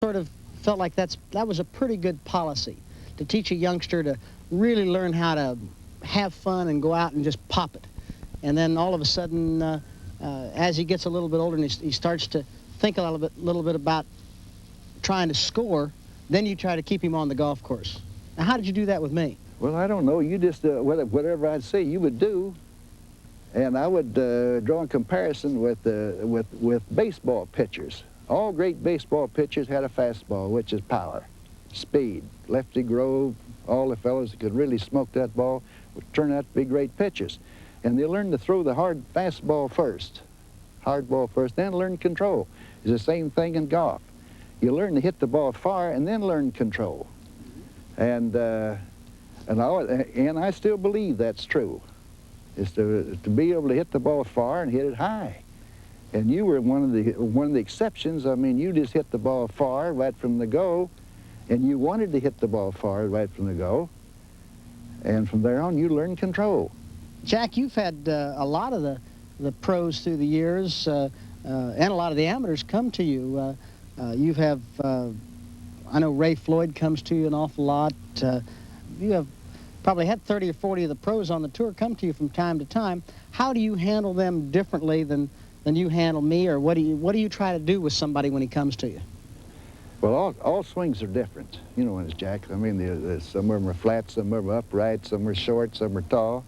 sort of felt like that was a pretty good policy, to teach a youngster to really learn how to have fun and go out and just pop it. And then all of a sudden, as he gets a little bit older and he starts to think a little bit about trying to score, then you try to keep him on the golf course. Now, how did you do that with me? Well, I don't know. You just, whatever I'd say, you would do. And I would draw a comparison with baseball pitchers. All great baseball pitchers had a fastball, which is power, speed. Lefty Grove, all the fellows that could really smoke that ball would turn out to be great pitchers. And they learned to throw the hard fastball first, then learn control. It's the same thing in golf. You learn to hit the ball far and then learn control. And I still believe that's true. Is to be able to hit the ball far and hit it high. And you were one of the exceptions. I mean, you just hit the ball far right from the go, and you wanted to hit the ball far right from the go. And from there on, you learned control. Jack, you've had a lot of the pros through the years, and a lot of the amateurs come to you. You have, I know Ray Floyd comes to you an awful lot. You have probably had 30 or 40 of the pros on the tour come to you from time to time. How do you handle them differently than you handle me, or what do you try to do with somebody when he comes to you? Well, all swings are different, you know, as Jack. I mean, some of them are flat, some of them are upright, some are short, some are tall.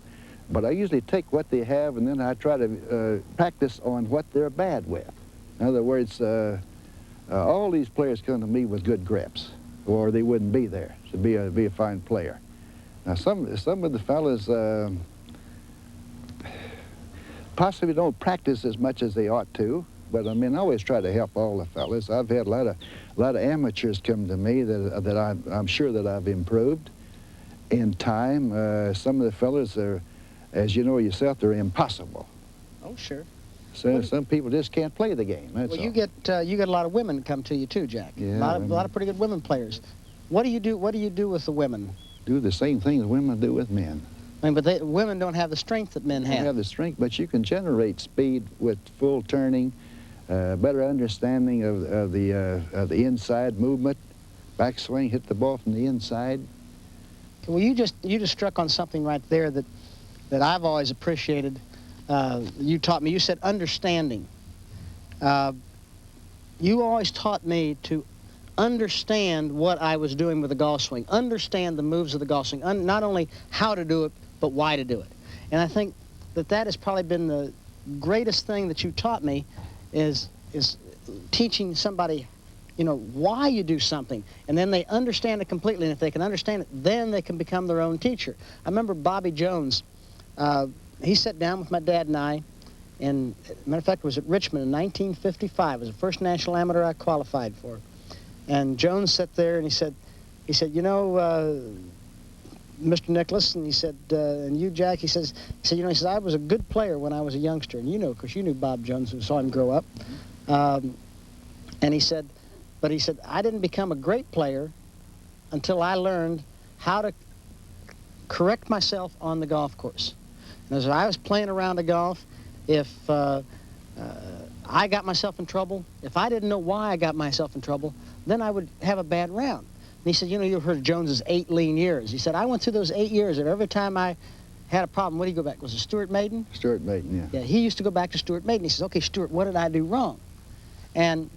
But I usually take what they have and then I try to practice on what they're bad with. In other words, all these players come to me with good grips, or they wouldn't be there to be a fine player. Now, some of the fellas possibly don't practice as much as they ought to, but I mean, I always try to help all the fellas. I've had a lot of amateurs come to me that I'm sure that I've improved in time. Some of the fellas are, as you know yourself, they're impossible. Oh, sure. So some people just can't play the game. That's well, all. you get a lot of women come to you too, Jack. Yeah, a lot of pretty good women players. What do you do with the women? Do the same thing that women do with men. I mean, but women don't have the strength that men have. They have the strength, but you can generate speed with full turning, better understanding of the inside movement, backswing, hit the ball from the inside. Well, you just struck on something right there that I've always appreciated. You taught me. You said understanding. You always taught me to understand what I was doing with the golf swing, understand the moves of the golf swing, not only how to do it, but why to do it. And I think that has probably been the greatest thing that you taught me, is teaching somebody, you know, why you do something, and then they understand it completely, and if they can understand it, then they can become their own teacher. I remember Bobby Jones, he sat down with my dad and I, and matter of fact, it was at Richmond in 1955. It was the first national amateur I qualified for. And Jones sat there and he said, you know, Mr. Niklaus, and he said, and you, Jack, he says, you know, I was a good player when I was a youngster, and you know, because you knew Bob Jones and saw him grow up. And he said, I didn't become a great player until I learned how to correct myself on the golf course. And as I was playing around the golf, if I got myself in trouble, if I didn't know why I got myself in trouble, then I would have a bad round. And he said, you know, you've heard of Jones's 8 lean years. He said, I went through those 8 years, and every time I had a problem, what did he go back? Was it Stuart Maiden? Stuart Maiden, yeah. Yeah, he used to go back to Stuart Maiden. He says, okay, Stuart, what did I do wrong? And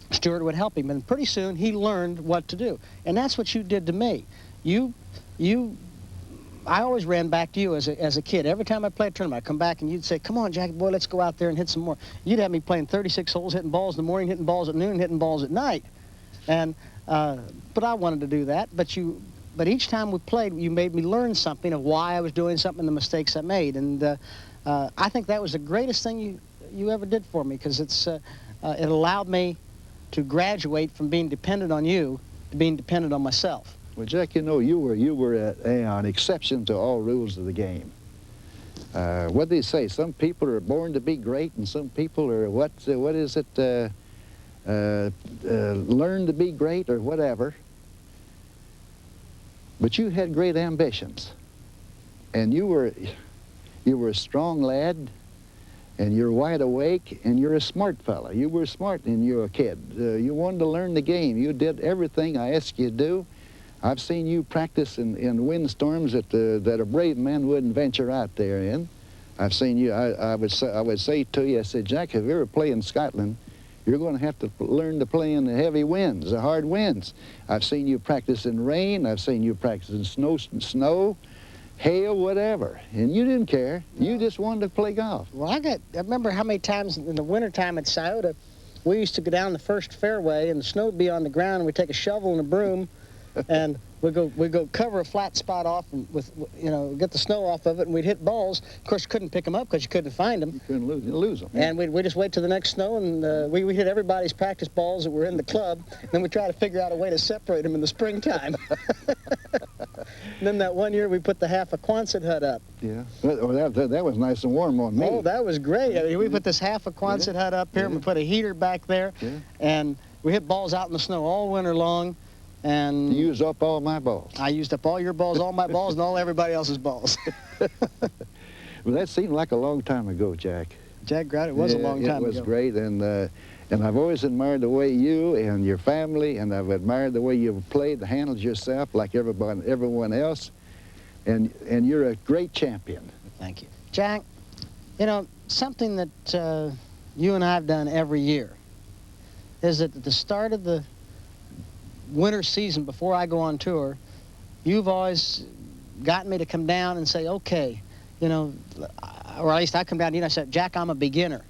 Stuart would help him, and pretty soon he learned what to do. And that's what you did to me. I always ran back to you as a kid. Every time I played a tournament, I'd come back and you'd say, come on, Jackie boy, let's go out there and hit some more. You'd have me playing 36 holes, hitting balls in the morning, hitting balls at noon, hitting balls at night. And, but I wanted to do that. But each time we played, you made me learn something of why I was doing something, the mistakes I made. And I think that was the greatest thing you ever did for me, because it allowed me to graduate from being dependent on you to being dependent on myself. Well, Jack, you know, you were an exception to all rules of the game. What do they say? Some people are born to be great, and some people are, what is it, learn to be great or whatever. But you had great ambitions, and you were a strong lad. and you're wide awake, and you're a smart fella. You were smart when you were a kid. You wanted to learn the game. You did everything I asked you to do. I've seen you practice in windstorms that a brave man wouldn't venture out there in. I've seen you. I would say to you, I said, Jack, if you ever play in Scotland, you're going to have to learn to play in the heavy winds, the hard winds. I've seen you practice in rain. I've seen you practice in snow, hail, whatever, and you didn't care. You just wanted to play golf. Well, I remember how many times in the wintertime at Scioto, we used to go down the first fairway, and the snow would be on the ground, and we'd take a shovel and a broom, and we'd go cover a flat spot off and get the snow off of it, and we'd hit balls. Of course, you couldn't pick them up because you couldn't find them. You couldn't lose them. Yeah. And we'd just wait till the next snow, and we hit everybody's practice balls that were in the club, and then we'd try to figure out a way to separate them in the springtime. And then that one year we put the half a Quonset hut up. Yeah, that was nice and warm on me. Oh, that was great. I mean, we put this half a Quonset hut up here, and we put a heater back there, and we hit balls out in the snow all winter long. And you used up all my balls. I used up all your balls, all my balls, and all everybody else's balls. Well, that seemed like a long time ago, Jack. Jack Grout, it was a long time ago. It was great, and I've always admired the way you and your family, and I've admired the way you've played, handled yourself like everyone else, and you're a great champion. Thank you. Jack, something that you and I have done every year is that at the start of the winter season, before I go on tour, you've always gotten me to come down and say, okay, or at least I come down to you and I said, Jack, I'm a beginner.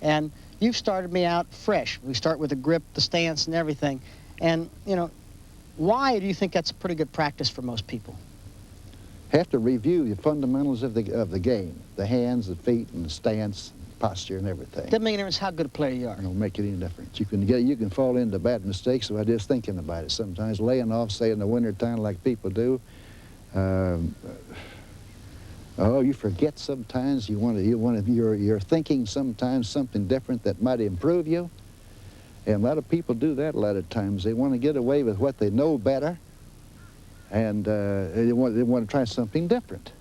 And you've started me out fresh. We start with the grip, the stance, and everything. And, why do you think that's a pretty good practice for most people? Have to review the fundamentals of the game, the hands, the feet, and the stance, posture, and everything. Doesn't make any difference how good a player you are. It don't make any difference. You can fall into bad mistakes by just thinking about it sometimes, laying off, say, in the wintertime like people do. You forget sometimes. You're thinking sometimes something different that might improve you. And a lot of people do that a lot of times. They want to get away with what they know better, and they want to try something different.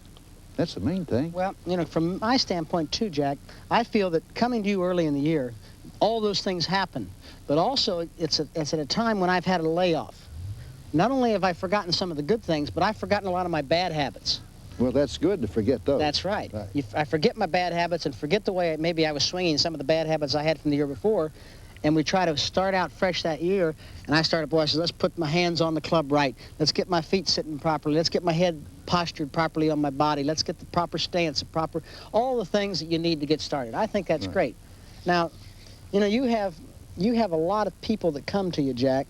That's the main thing. Well, from my standpoint too, Jack, I feel that coming to you early in the year, all those things happen, but also it's at a time when I've had a layoff. Not only have I forgotten some of the good things, but I've forgotten a lot of my bad habits. Well, that's good to forget those. That's right. I forget my bad habits and forget the way maybe I was swinging, some of the bad habits I had from the year before, and we try to start out fresh that year, and I said, let's put my hands on the club right. Let's get my feet sitting properly. Let's get my head postured properly on my body. Let's get the proper stance, all the things that you need to get started. I think that's great. Now, you have a lot of people that come to you, Jack,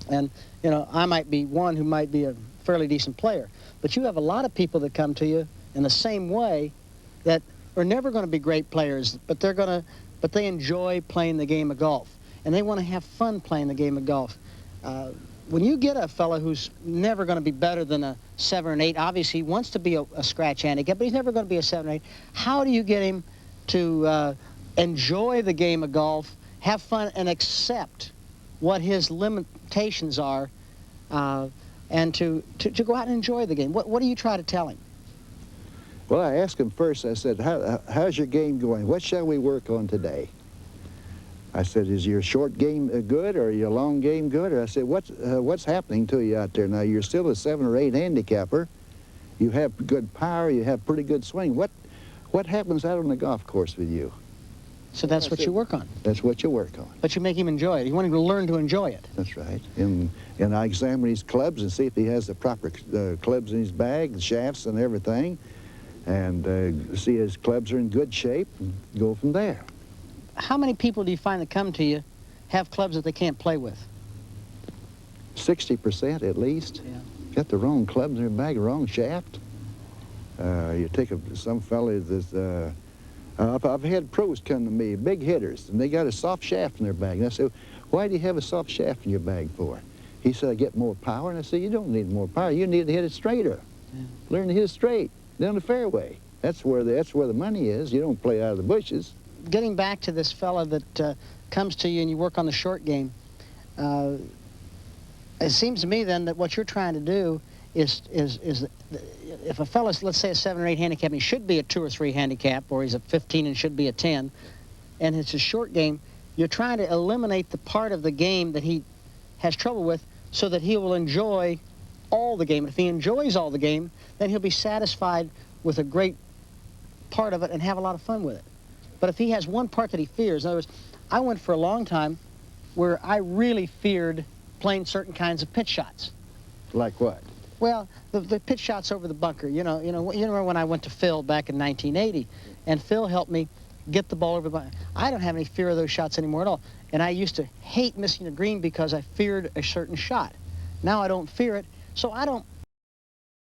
and, I might be one who might be a fairly decent player, but you have a lot of people that come to you in the same way that are never going to be great players, but they enjoy playing the game of golf, and they want to have fun playing the game of golf. When you get a fellow who's never going to be better than a 7 or an 8, obviously he wants to be a scratch handicap, but he's never going to be a 7 or 8. How do you get him to enjoy the game of golf, have fun, and accept what his limitations are, and to go out and enjoy the game? What do you try to tell him? Well, I asked him first, I said, how's your game going? What shall we work on today? I said, is your short game good or your long game good? Or I said, what's happening to you out there now? You're still a 7 or 8 handicapper. You have good power. You have pretty good swing. What happens out on the golf course with you? So that's what you work on. That's what you work on. But you make him enjoy it. You want him to learn to enjoy it. That's right. And I examine his clubs and see if he has the proper clubs in his bag, the shafts and everything, and see his clubs are in good shape and go from there. How many people do you find that come to you have clubs that they can't play with? 60% at least. Yeah. Got the wrong clubs in their bag, wrong shaft. You take some fellas that, I've had pros come to me, big hitters, and they got a soft shaft in their bag. And I said, why do you have a soft shaft in your bag for? He said, I get more power. And I said, you don't need more power. You need to hit it straighter. Yeah. Learn to hit it straight, down the fairway. That's where the money is. You don't play out of the bushes. Getting back to this fella that comes to you and you work on the short game, it seems to me then that what you're trying to do is if a fella's, let's say, a 7 or 8 handicap, he should be a 2 or 3 handicap, or he's a 15 and should be a 10, and it's a short game, you're trying to eliminate the part of the game that he has trouble with so that he will enjoy all the game. If he enjoys all the game, then he'll be satisfied with a great part of it and have a lot of fun with it. But if he has one part that he fears, in other words, I went for a long time where I really feared playing certain kinds of pitch shots. Like what? Well, the pitch shots over the bunker. You remember when I went to Phil back in 1980, and Phil helped me get the ball over the bunker. I don't have any fear of those shots anymore at all. And I used to hate missing a green because I feared a certain shot. Now I don't fear it, so I don't